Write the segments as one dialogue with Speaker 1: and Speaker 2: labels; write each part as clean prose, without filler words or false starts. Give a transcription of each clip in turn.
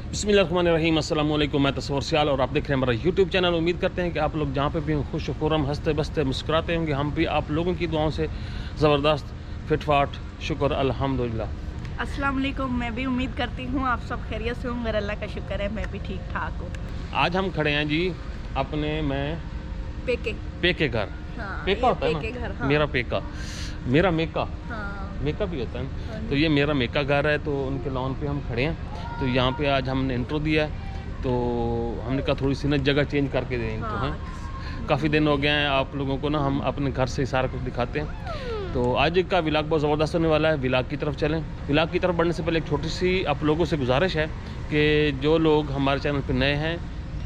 Speaker 1: बिस्मिल्लाहिर्रहमानिर्रहीम, अस्सलाम वालेकुम। मैं तस्वर सियाल और आप देख रहे हैं हमारा यूट्यूब चैनल। उम्मीद करते हैं कि आप लोग जहाँ पे भी खुश खुरम हंसते बसते मुस्कुराते होंगे। हम भी आप लोगों की दुआओं से ज़बरदस्त फिटफाट, शुक्र अल्हम्दुलिल्लाह।
Speaker 2: अस्सलाम वालेकुम। मैं भी उम्मीद करती हूँ आप सब खैरियत से होंगे। अल्लाह का शुक्र है मैं भी ठीक ठाक हूँ।
Speaker 1: आज हम खड़े हैं जी अपने
Speaker 2: पेके
Speaker 1: पेके घर।
Speaker 2: हाँ,
Speaker 1: पेका होता है
Speaker 2: पेके
Speaker 1: ना,
Speaker 2: घर। हाँ,
Speaker 1: मेरा पेका, मेरा मेका,
Speaker 2: हाँ,
Speaker 1: मेका भी होता है।
Speaker 2: हाँ
Speaker 1: तो ये मेरा मेका घर है, तो उनके लॉन पे हम खड़े हैं। तो यहाँ पे आज हमने इंट्रो दिया है, तो हमने कहा थोड़ी सी ना जगह चेंज करके दें इनको। हैं काफ़ी दिन हो गए हैं आप लोगों को ना हम अपने घर से सारा कुछ दिखाते हैं। तो आज का व्लॉग बहुत ज़बरदस्त होने वाला है। व्लॉग की तरफ चलें। व्लॉग की तरफ बढ़ने से पहले एक छोटी सी आप लोगों से गुजारिश है कि जो लोग हमारे चैनल पर नए हैं,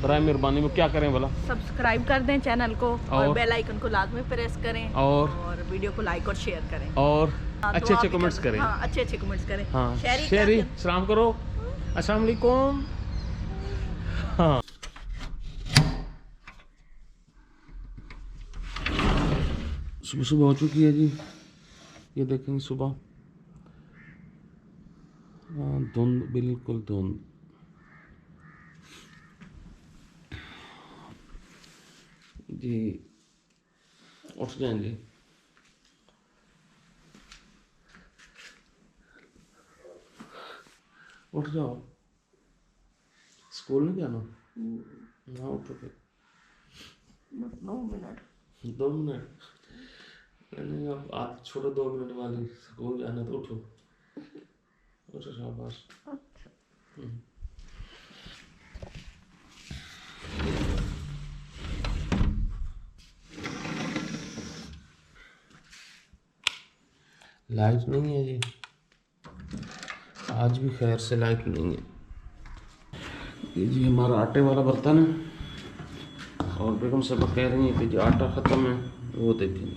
Speaker 1: बराए मेहरबानी वो क्या करें बोला,
Speaker 2: सब्सक्राइब कर दें चैनल को और बेल आइकन को लाजमी प्रेस करें
Speaker 1: और
Speaker 2: वीडियो को लाइक और शेयर करें
Speaker 1: और
Speaker 2: हाँ,
Speaker 1: अच्छे अच्छे
Speaker 2: दुआ भी
Speaker 1: कमेंट्स
Speaker 2: करें।
Speaker 1: करें।
Speaker 2: हाँ, अच्छे कमेंट्स करें।
Speaker 1: हाँ,
Speaker 2: शेयरी
Speaker 1: शेरी सलाम करो, अस्सलाम वालेकुम। हाँ, सुबह सुबह हो चुकी है जी, ये देखेंगे सुबह। हाँ, धुंध, बिल्कुल धुंध। जी उठ जाए जी। उठ जाओ, स्कूल नहीं जाना। ना उठो फिर
Speaker 2: 9 मिनट।
Speaker 1: 2 मिनट नहीं, अब आप छोड़ो 2 मिनट वाली, स्कूल जाना तो उठो। उठो शाबाश। लाइट नहीं है जी, आज भी खैर से लाइट नहीं है। ये जी हमारा आटे वाला बर्तन है, और बेगम साहब कह रही हैं कि जो आटा ख़त्म है वो देखेंगे।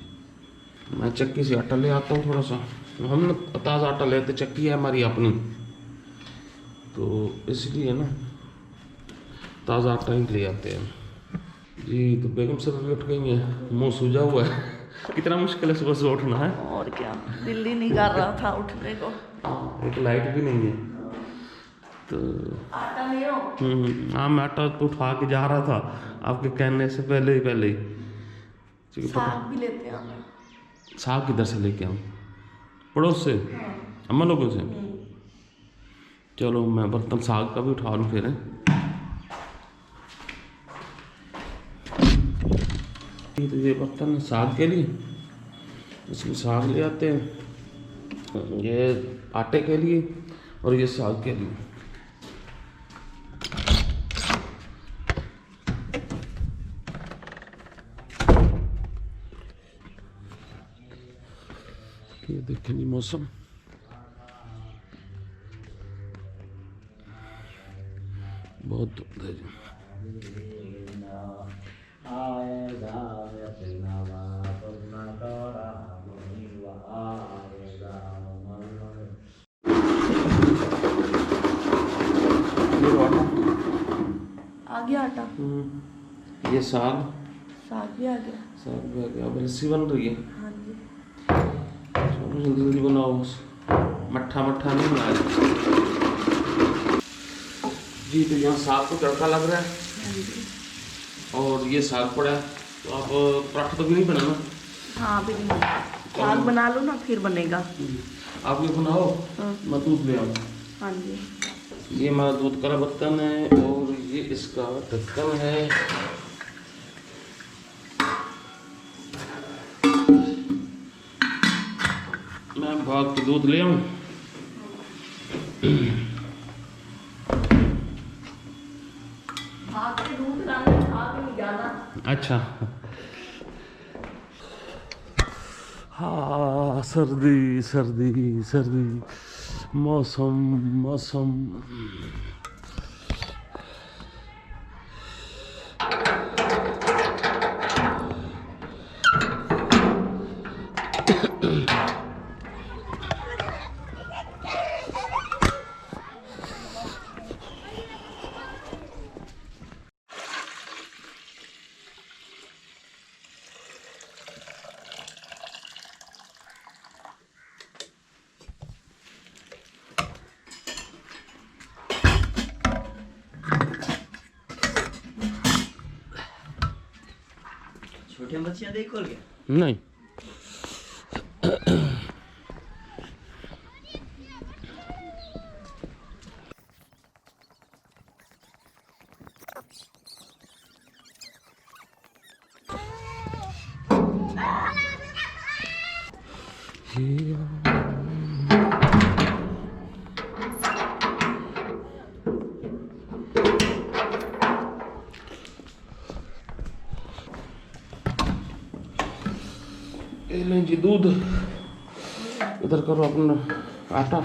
Speaker 1: मैं चक्की से आटा ले आता हूँ थोड़ा सा। हम ना ताज़ा आटा लेते, चक्की है हमारी अपनी, तो इसलिए ना ताज़ा आटा ही ले आते हैं जी। तो बेगम साहब भी उठ गई हैं, मुँह सूजा हुआ है। कितना मुश्किल है सुबह से उठना है।
Speaker 2: और क्या, दिल ही नहीं कर रहा था उठने को।
Speaker 1: एक लाइट भी नहीं है तो
Speaker 2: आटा ले आओ।
Speaker 1: हाँ, मैं आटा तो उठा के जा रहा था आपके कहने से पहले ही क्योंकि
Speaker 2: साग भी लेते हैं हमें।
Speaker 1: साग किधर से लेके आऊँ? पड़ोस से, अम्मा लोगों से। चलो मैं बर्तन साग का भी उठा लूँ फिर। तो ये बर्तन है साग के लिए, इसमें साग ले आते हैं। ये आटे के लिए और ये साग के लिए। ये देखें जी मौसम बहुत धुंध है जी।
Speaker 2: आ गया आटा।
Speaker 1: ये साग
Speaker 2: भी आ गया।
Speaker 1: साग भी आ गया। अब लस्सी बन रही है।
Speaker 2: हाँ जी।
Speaker 1: चलो जल्दी जल्दी बनाओ, मट्ठा मट्ठा नहीं बनाया जी। तो यहाँ साग को तड़का लग रहा है।
Speaker 2: हाँ जी।
Speaker 1: और ये साग पड़ा है, तो आप पराठा तो भी नहीं बनाना।
Speaker 2: हाँ, अभी नहीं बना। साग बना लो ना, फिर बनेगा।
Speaker 1: आप ये बनाओ,
Speaker 2: हाँ।
Speaker 1: मैं दूध ले आऊँ।
Speaker 2: हाँ जी।
Speaker 1: ये हमारा दूध का बर्तन है और ये इसका ढक्कन है। मैं भाग के दूध ले आऊँ।
Speaker 2: भाग के दूध लाने, भाग नहीं जाना।
Speaker 1: अच्छा, हाँ, सर्दी सर्दी सर्दी, मौसम मौसम।
Speaker 3: रोटियां बच्चियां देख खोल गया
Speaker 1: नहीं ये लें जी दूध, इधर करो अपना आटा।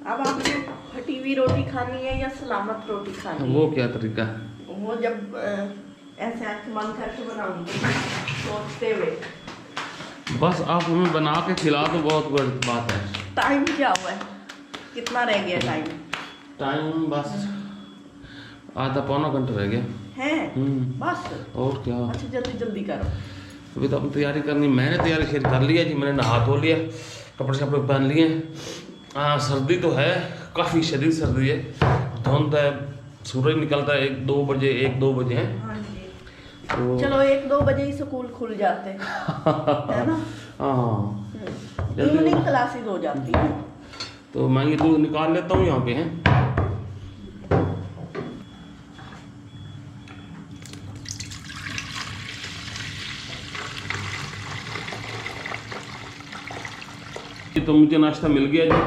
Speaker 2: अब आपने फटी हुई रोटी खानी है या सलामत रोटी खानी है?
Speaker 1: वो क्या तरीका है?
Speaker 2: वो जब ऐसे आँख बंद करके बनाऊंगी सोचते हुए।
Speaker 1: बस आप हमें बना के खिला दो, बहुत बड़ी बात है।
Speaker 2: टाइम क्या हुआ है? कितना रह गया टाइम?
Speaker 1: टाइम बस आधा पौना घंटा रह गया
Speaker 2: है बस।
Speaker 1: और क्या?
Speaker 2: अच्छा जल्दी जल्दी करो।
Speaker 1: अभी तो अपनी तैयारी करनी। मैंने तैयारी शेयर कर लिया जी, मैंने नहा धो लिया, कपड़े शपड़े पहन लिए। सर्दी तो है, काफ़ी शदीद सर्दी है, धुंध है, सूरज निकलता है 1-2 बजे है।
Speaker 2: हाँ जी।
Speaker 1: तो
Speaker 2: चलो 1-2 बजे ही स्कूल खुल जाते हैं है ना?
Speaker 1: हाँ
Speaker 2: इवनिंग क्लासेस हो जाती है।
Speaker 1: तो मैं ये दूध निकाल लेता हूँ यहाँ पे है। तो मुझे नाश्ता मिल गया जी,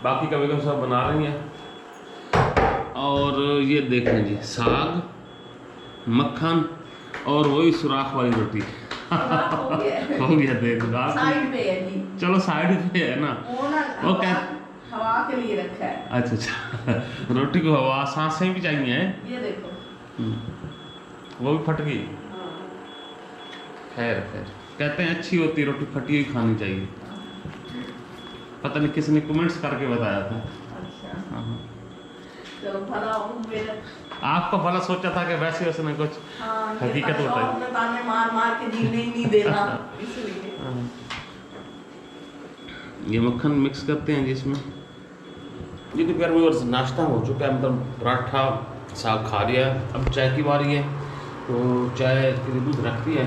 Speaker 1: बाकी का बेगम साहब बना रही हैं। और ये देख लें जी, साग, मक्खन और वही सुराख वाली रोटी। हो गया देख
Speaker 2: साइड पे है जी।
Speaker 1: चलो साइड पे है ना,
Speaker 2: वो ना
Speaker 1: वो क्या?
Speaker 2: हवा के लिए रखा है।
Speaker 1: अच्छा रोटी को हवा सांसें भी चाहिए हैं।
Speaker 2: ये देखो
Speaker 1: वो भी फट गई। खैर कहते हैं अच्छी होती रोटी फटी हुई खानी चाहिए। पता नहीं किसने कमेंट्स करके बताया था।
Speaker 2: अच्छा
Speaker 1: हाँ।
Speaker 2: चलो भला हो मेरा।
Speaker 1: आपको भला सोचा था कि वैसे उसने कुछ हकीकत होता है।
Speaker 2: अपने ताने मार के जीने ही नहीं देना इसलिए।
Speaker 1: ये मक्खन मिक्स करते हैं जिसमें। ये तो प्यार व्यूअर्स नाश्ता हो चुका है, मतलब पराठा साग खा लिया। अब चाय की बारी है, तो चाय के लिए दूध रखती है।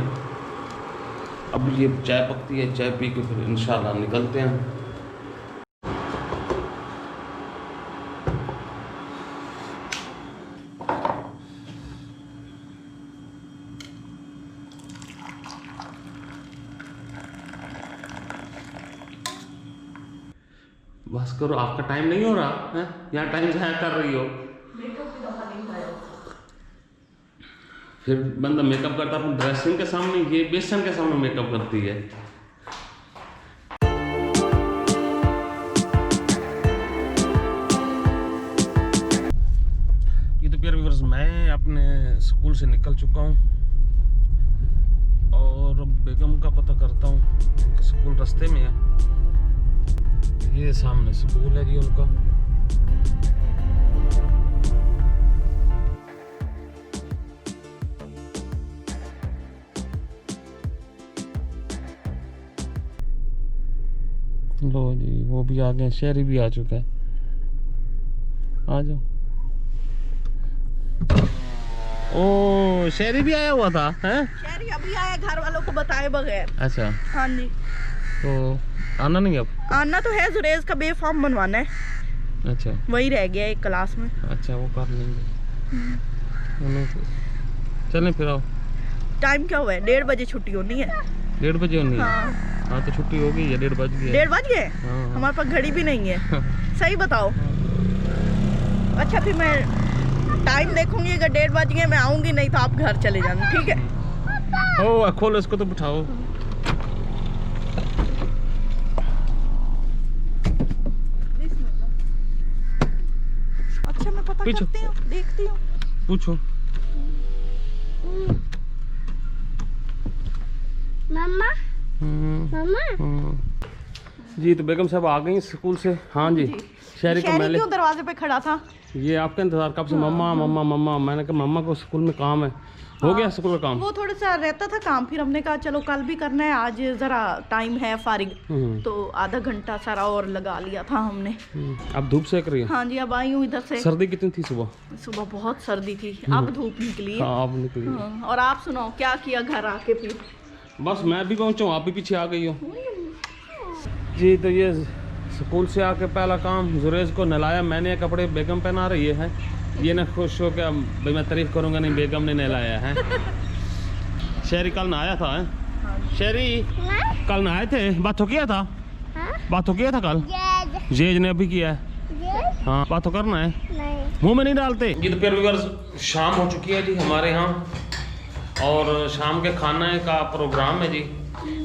Speaker 1: अब ये चाय पकती है, चाय पी के फिर इंशाल्लाह निकलते हैं। बस करो, आपका टाइम नहीं हो रहा है, यहाँ टाइम ज़ाया कर रही हो। फिर बंदा मेकअप करता अपनी ड्रेसिंग के सामने, ये बेसन के सामने मेकअप करती है। ये तो प्यारे व्यूअर्स मैं अपने स्कूल से निकल चुका हूँ और बेगम का पता करता हूँ। स्कूल रास्ते में है, ये सामने स्कूल है जी उनका। लो जी वो भी आ गए, शहरी भी आ चुका है। आ जाओ। ओ शहरी भी आया हुआ था हैं?
Speaker 2: शहरी अभी आया घर वालों को बताए बगैर।
Speaker 1: अच्छा
Speaker 2: हाँ जी।
Speaker 1: तो आना नहीं अब?
Speaker 2: आना तो है, जुरेज का बे फॉर्म बनवाना है।
Speaker 1: अच्छा
Speaker 2: वही रह गया एक क्लास में।
Speaker 1: अच्छा वो कर लेंगे। चलें फिर आओ।
Speaker 2: टाइम क्या हुआ है? 1:30 बजे छुट्टी होनी है।
Speaker 1: 1:30 बजे होनी है?
Speaker 2: हाँ
Speaker 1: हाँ तो छुट्टी होगी या 1:30 बज गए?
Speaker 2: 1:30 बज गए?
Speaker 1: हाँ।
Speaker 2: हमारे पास घड़ी भी नहीं है। सही बताओ। अच्छा फिर मैं टाइम देखूंगी, अगर 1:30 बज गए मैं आऊंगी, नहीं तो आप घर चले जाना, ठीक है?
Speaker 1: ओ खोलो इसको तो बिठाओ।
Speaker 2: अच्छा मैं पता करती हूँ, देखती हूँ।
Speaker 1: पूछो।
Speaker 4: मम्मा मम्मा
Speaker 1: जी तो बेगम साहब आ गई स्कूल से। हाँ जी, शहरी को मैं
Speaker 2: क्यों दरवाजे पे खड़ा था?
Speaker 1: ये आपका इंतजार कब से, मम्मा मम्मा मम्मा। मैंने कहा मम्मा को स्कूल में काम है। हो गया स्कूल का काम?
Speaker 2: वो थोड़ा सा रहता था काम, फिर हमने कहा चलो कल भी करना है, आज जरा टाइम है फारिग, तो आधा घंटा सारा और लगा लिया था हमने।
Speaker 1: अब धूप सेक रही है?
Speaker 2: हाँ जी, अब आई हूँ इधर से।
Speaker 1: सर्दी कितनी थी सुबह?
Speaker 2: सुबह बहुत सर्दी थी, अब धूप निकली है।
Speaker 1: हाँ, अब निकली।
Speaker 2: हाँ, और आप सुनाओ क्या किया घर आके फिर?
Speaker 1: बस मैं भी पहुंचा हूँ, आप भी पीछे आ गई हो। जी तो ये स्कूल से आके पहला काम, जुरेज को नहलाया मैंने, कपड़े बेगम पहना रही है। ये ना खुश हो क्या भाई मैं तारीफ करूंगा, नहीं बेगम ने नहलाया है। शहरी कल नहाया था है? शहरी कल नहाए थे, बात तो किया था? बात तो किया था कल? जेज ने अभी किया है। हाँ बात तो करना है, मुंह में नहीं डालते। जी तो फिर शाम हो चुकी है जी हमारे यहाँ, और शाम के खाने का प्रोग्राम है जी।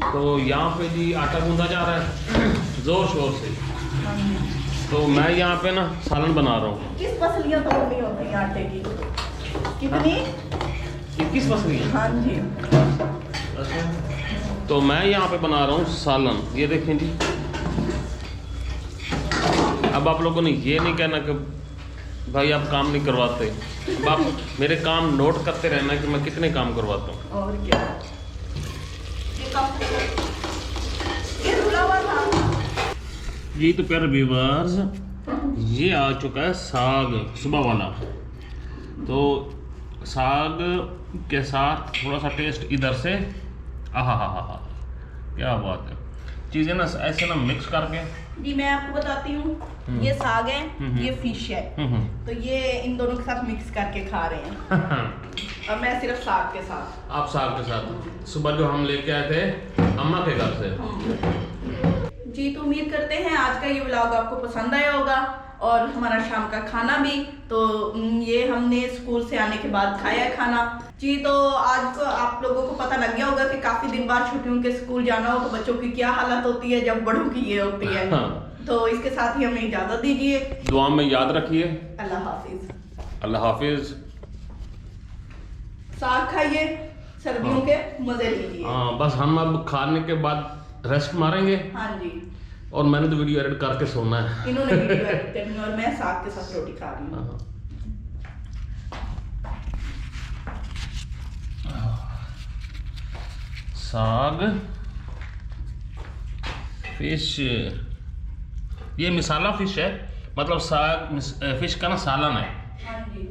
Speaker 1: तो यहाँ पे जी आटा गूंदा जा रहा है जोर शोर से। तो मैं यहाँ पे ना सालन बना रहा हूँ।
Speaker 2: किस पसलियाँ तोड़नी होती हैं आटे की? कितनी?
Speaker 1: 21 पसलियाँ?
Speaker 2: हाँ जी।
Speaker 1: अच्छा, तो मैं यहाँ पे बना रहा हूँ सालन। ये देखें जी। अब आप लोगों ने ये नहीं कहना कि भाई आप काम नहीं करवाते, अब आप मेरे काम नोट करते रहना कि मैं कितने काम करवाता हूँ।
Speaker 2: और क्या? ये धुला हुआ था।
Speaker 1: जी तो प्यारे व्यूअर्स, ये आ चुका है साग सुबह वाला। तो साग के साथ थोड़ा सा टेस्ट इधर से, आहा हा हा हा, क्या बात है। चीज़ें ना ऐसे ना मिक्स करके।
Speaker 2: जी मैं आपको बताती हूँ, ये साग है, ये फिश है, तो ये इन दोनों के साथ मिक्स करके खा रहे हैं। और मैं सिर्फ साग के साथ।
Speaker 1: आप साग के साथ? सुबह जो हम लेके आए थे अम्मा के घर से।
Speaker 2: जी तो उम्मीद करते हैं आज का ये व्लॉग आपको पसंद आया होगा, और हमारा शाम का खाना भी। तो ये हमने स्कूल से आने के बाद खाया है खाना जी। तो आज को आप लोगों को पता लग गया होगा कि काफी दिन बाद छुट्टियों के स्कूल जाना हो तो बच्चों की क्या हालत होती है, जब बड़ों की ये होती है। तो इसके साथ ही हमें इजाजत दीजिए,
Speaker 1: दुआ में याद रखिए।
Speaker 2: अल्लाह हाफिज।
Speaker 1: अल्लाह हाफिज।
Speaker 2: साग खाइए, सर्दियों के मजे लीजिए।
Speaker 1: हाँ बस हम अब खाने के बाद रेस्ट मारेंगे।
Speaker 2: हाँ जी,
Speaker 1: और मैंने तो वीडियो एडिट करके सोना है।
Speaker 2: इन्होंने वीडियो एडिट करनी है और मैं साग के साथ रोटी खा रही हूँ।
Speaker 1: साग फिश, ये मिसाला फिश है, मतलब साग फिश का ना सालन है।
Speaker 2: हाँ जी।